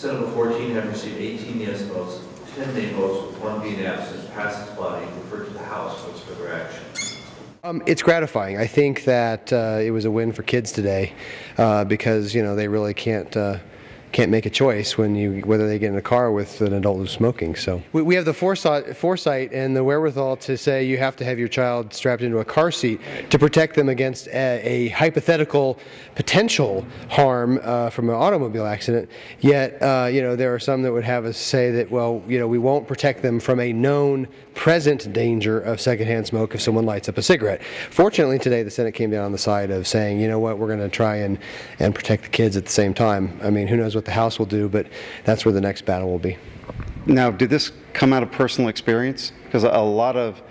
Senate Bill 14 having received 18 yes votes, 10 nay votes, with 1 being absent, passes its body and referred to the House for its further action. It's gratifying. I think that it was a win for kids today because they really can't make a choice whether they get in a car with an adult who's smoking. So we have the foresight and the wherewithal to say you have to have your child strapped into a car seat to protect them against a hypothetical potential harm from an automobile accident. Yet there are some that would have us say that, well, we won't protect them from a known present danger of secondhand smoke if someone lights up a cigarette. Fortunately, today the Senate came down on the side of saying, you know what, we're going to try and protect the kids at the same time. I mean, who knows what the House will do, but that's where the next battle will be. Now, did this come out of personal experience? Because a lot of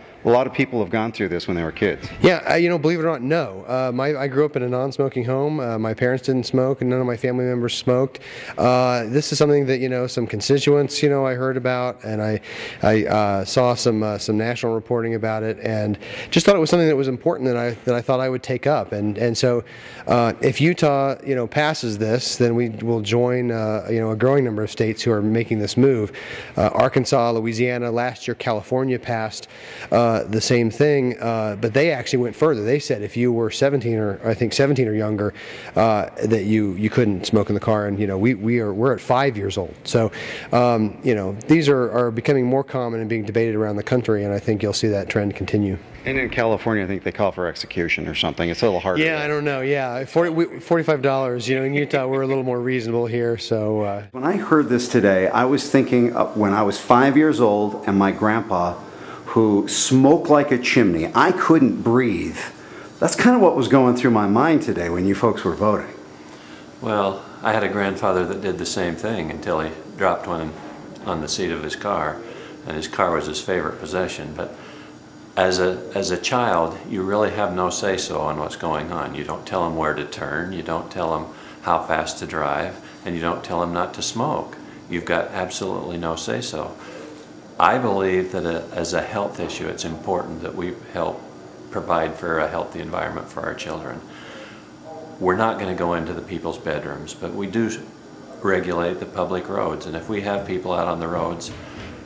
people have gone through this when they were kids. Yeah, believe it or not, no. I grew up in a non-smoking home. My parents didn't smoke, and none of my family members smoked. This is something that some constituents I heard about, and I saw some national reporting about it, and just thought it was something that was important that I thought I would take up. And so, if Utah passes this, then we will join a growing number of states who are making this move. Arkansas, Louisiana, last year California passed the same thing, but they actually went further. They said if you were 17 or younger, that you couldn't smoke in the car, and we're at 5 years old. So these are becoming more common and being debated around the country, and I think you'll see that trend continue. And in California, I think they call for execution or something. It's a little harder. Yeah, I don't know. Yeah, $45. In Utah, we're a little more reasonable here. So when I heard this today, I was thinking when I was 5 years old and my grandpa, who smoked like a chimney, I couldn't breathe. That's kind of what was going through my mind today when you folks were voting. Well, I had a grandfather that did the same thing until he dropped one on the seat of his car, and his car was his favorite possession. But as a child, you really have no say-so on what's going on. You don't tell them where to turn, you don't tell them how fast to drive, and you don't tell them not to smoke. You've got absolutely no say-so. I believe that as a health issue, it's important that we help provide for a healthy environment for our children. We're not going to go into the people's bedrooms, but we do regulate the public roads. And if we have people out on the roads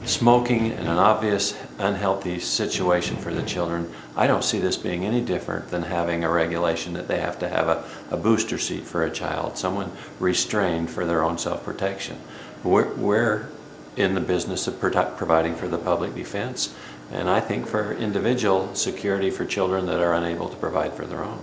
smoking in an obvious unhealthy situation for the children, I don't see this being any different than having a regulation that they have to have a booster seat for a child, someone restrained for their own self-protection. We're in the business of providing for the public defense, and I think for individual security for children that are unable to provide for their own.